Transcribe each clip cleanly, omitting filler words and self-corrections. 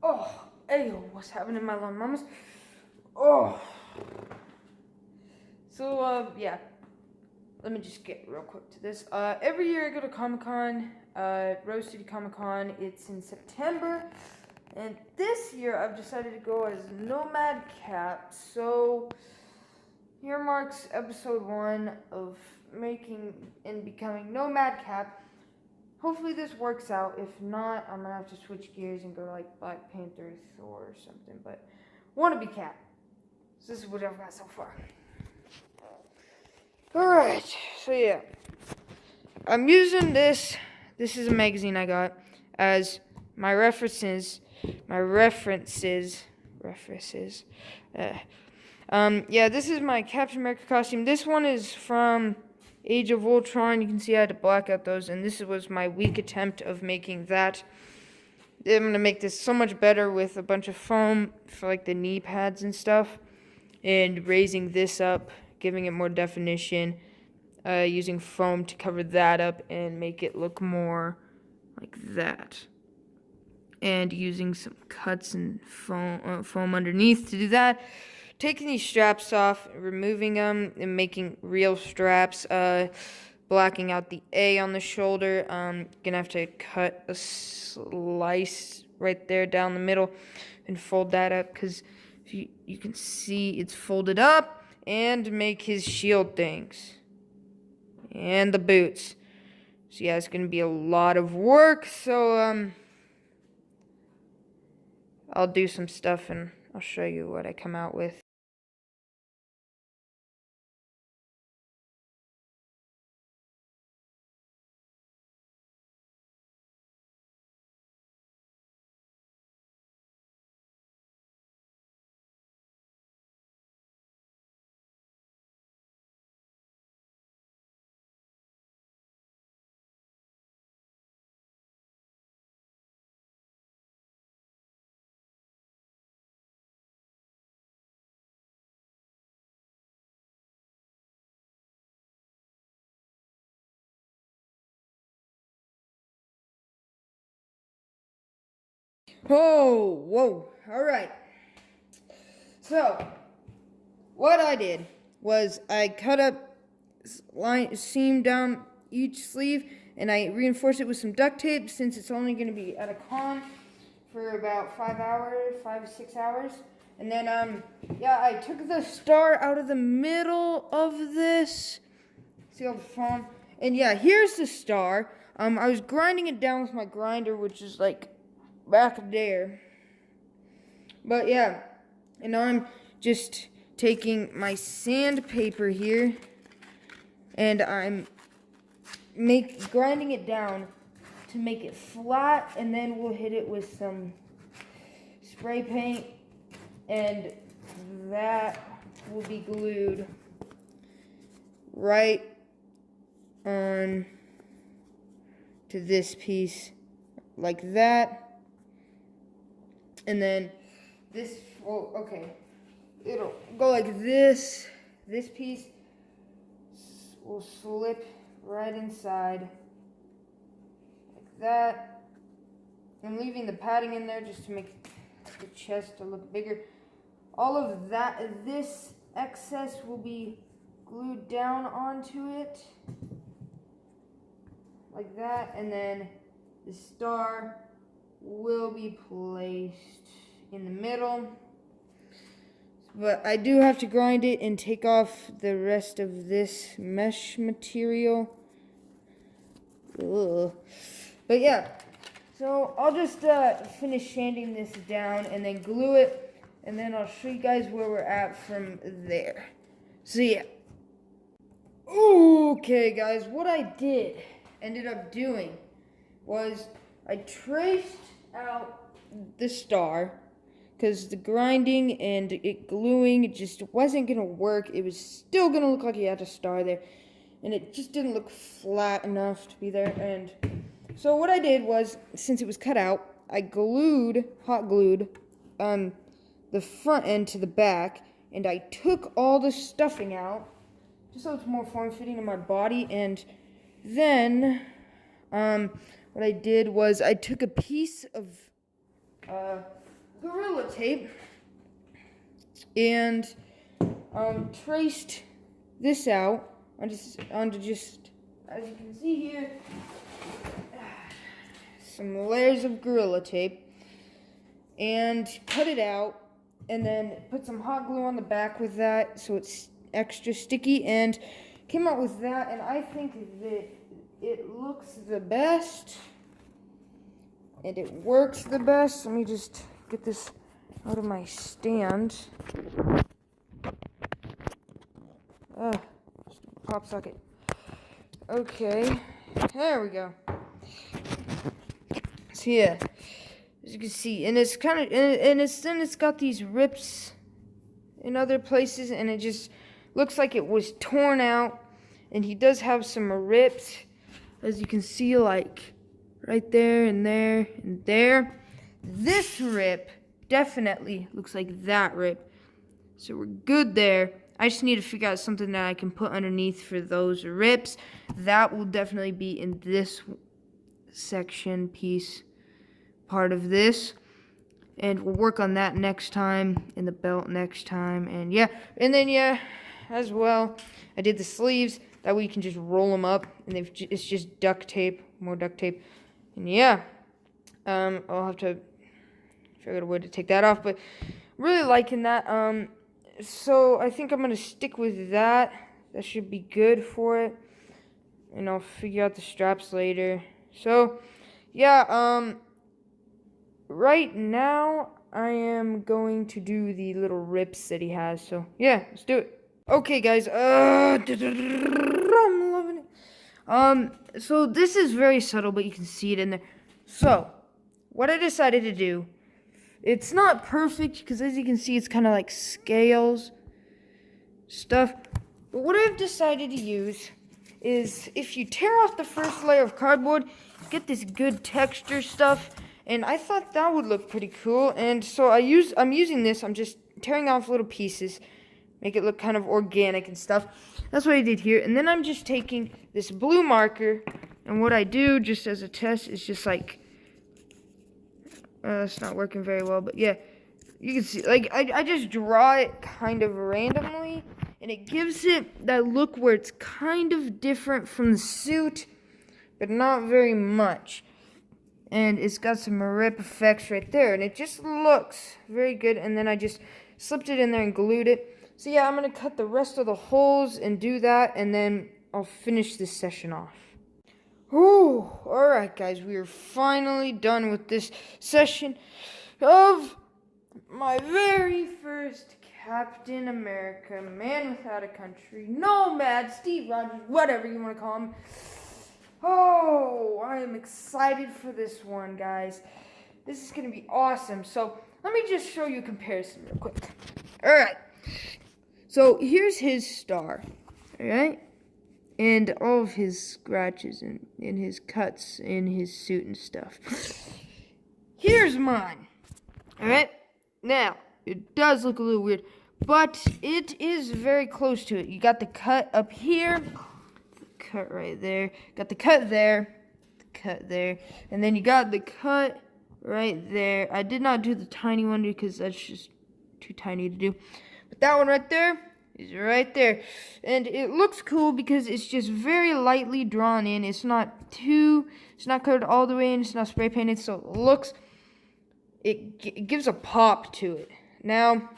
Oh, hey, what's happening, my little mamas? Oh. So, yeah. Let me just get real quick to this. Every year I go to Comic-Con, Rose City Comic-Con. It's in September. And this year I've decided to go as Nomad Cap. So, here marks episode 1 of making and becoming Nomad Cap. Hopefully this works out. If not, I'm gonna have to switch gears and go to like Black Panther, Thor, or something. But wanna be Cap. So this is what I've got so far. Alright, so yeah. I'm using this. This is a magazine I got as my references. Yeah, this is my Captain America costume. This one is from Age of Ultron. You can see I had to black out those, and this was my weak attempt of making that. I'm going to make this so much better with a bunch of foam for like the knee pads and stuff, and raising this up, giving it more definition, using foam to cover that up and make it look more like that. And using some cuts and foam underneath to do that. Taking these straps off, removing them, and making real straps. Blacking out the A on the shoulder. Gonna have to cut a slice right there down the middle and fold that up because you can see it's folded up, and make his shield things and the boots. So yeah, it's gonna be a lot of work. So I'll do some stuff and I'll show you what I come out with. Oh, whoa, alright. So, what I did was I cut up seam down each sleeve, and I reinforced it with some duct tape since it's only going to be at a con for about 5 to 6 hours. And then, yeah, I took the star out of the middle of this. See all the foam? And yeah, here's the star. I was grinding it down with my grinder, which is like back there. But yeah, and now I'm just taking my sandpaper here, and I'm grinding it down to make it flat, and then we'll hit it with some spray paint, and that will be glued right on to this piece like that. And then this, well, okay, it'll go like this. This piece will slip right inside like that. I'm leaving the padding in there just to make the chest to look bigger. All of that, this excess will be glued down onto it like that, and then the star will be placed in the middle. But I do have to grind it and take off the rest of this mesh material. Ugh. But yeah, so I'll just finish sanding this down and then glue it, and then I'll show you guys where we're at from there. So yeah. Okay guys, what I ended up doing was I traced out the star because the grinding and it gluing just wasn't gonna work. It was still gonna look like you had a star there, and it just didn't look flat enough to be there. And so what I did was, since it was cut out, I hot glued the front end to the back, and I took all the stuffing out just so it's more form-fitting in my body. And then what I did was I took a piece of tape and traced this out onto just, as you can see here, some layers of Gorilla Tape, and cut it out, and then put some hot glue on the back with that so it's extra sticky, and came out with that, and I think that it looks the best and it works the best. Let me just get this out of my stand. Pop socket. Okay, there we go. So yeah, as you can see, and it's kind of, and it's got these rips in other places, and it just looks like it was torn out. And he does have some rips, as you can see, like right there and there and there. This rip definitely looks like that rip, so we're good there. I just need to figure out something that I can put underneath for those rips. That will definitely be in this section piece part of this, and we'll work on that next time, in the belt next time. And yeah, and then yeah, as well, I did the sleeves. That way you can just roll them up, and it's just duct tape, more duct tape. And yeah, I'll have to figure out a way to take that off, but really liking that. So I think I'm gonna stick with that. That should be good for it, and I'll figure out the straps later. So yeah, right now I am going to do the little rips that he has. So yeah, let's do it. Okay, guys. I'm loving it. So this is very subtle, but you can see it in there. So what I decided to do, it's not perfect because, as you can see, it's kind of like scales stuff. But what I've decided to use is, if you tear off the first layer of cardboard, get this good texture stuff. And I thought that would look pretty cool. And so I'm using this. I'm just tearing off little pieces, make it look kind of organic and stuff. That's what I did here. And then I'm just taking this blue marker, and what I do, just as a test, is just like, it's not working very well, but yeah, you can see, like, I just draw it kind of randomly, and it gives it that look where it's kind of different from the suit, but not very much. And it's got some rip effects right there, and it just looks very good. And then I just slipped it in there and glued it. So yeah, I'm going to cut the rest of the holes and do that, and then I'll finish this session off. Whew, alright guys, we are finally done with this session of my very first Captain America, Man Without a Country, Nomad, Steve Rogers, whatever you want to call him. Oh, I am excited for this one, guys. This is going to be awesome. So let me just show you a comparison real quick. Alright. So here's his star, alright, and all of his scratches and his cuts in his suit and stuff. Here's mine, alright. Now, it does look a little weird, but it is very close to it. You got the cut up here, the cut right there, got the cut there, the cut there, and then you got the cut right there. I did not do the tiny one because that's just too tiny to do. But that one right there is right there. And it looks cool because it's just very lightly drawn in. It's not covered all the way in. It's not spray painted. So it looks, it gives a pop to it. Now,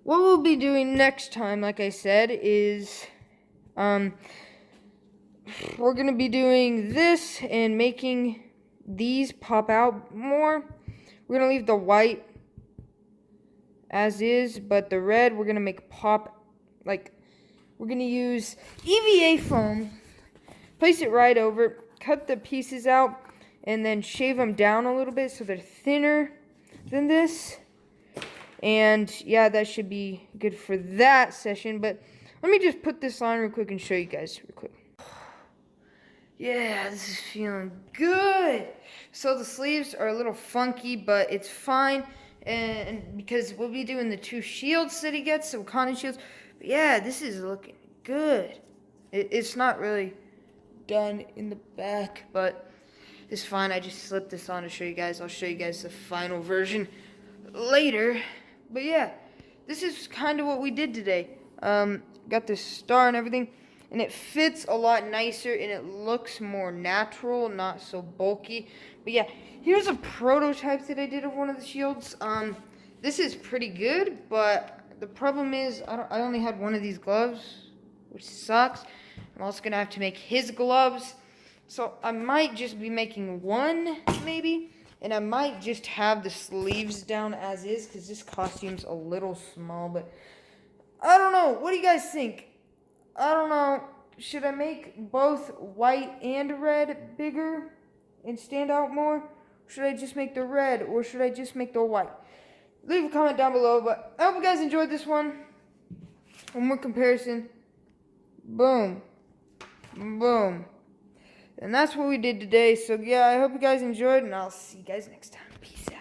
what we'll be doing next time, like I said, is we're going to be doing this and making these pop out more. We're going to leave the white as is, but the red we're going to make pop. Like, we're going to use EVA foam, place it right over, cut the pieces out, and then shave them down a little bit so they're thinner than this. And yeah, that should be good for that session. But let me just put this on real quick and show you guys real quick. Yeah, this is feeling good. So the sleeves are a little funky, but it's fine. And because we'll be doing the 2 shields that he gets, the Wakanda shields. But yeah, this is looking good. It's not really done in the back, but it's fine. I just slipped this on to show you guys. I'll show you guys the final version later. But yeah, this is kind of what we did today. Got this star and everything, and it fits a lot nicer and it looks more natural, not so bulky. But yeah, here's a prototype that I did of one of the shields. This is pretty good, but the problem is I only had one of these gloves, which sucks. I'm also gonna have to make his gloves, so I might just be making one, maybe, and I might just have the sleeves down as is, because this costume's a little small, but I don't know. What do you guys think? I don't know. Should I make both white and red bigger and stand out more? Should I just make the red, or should I just make the white? Leave a comment down below, but I hope you guys enjoyed this one. One more comparison. Boom. Boom. And that's what we did today. So yeah, I hope you guys enjoyed, and I'll see you guys next time. Peace out.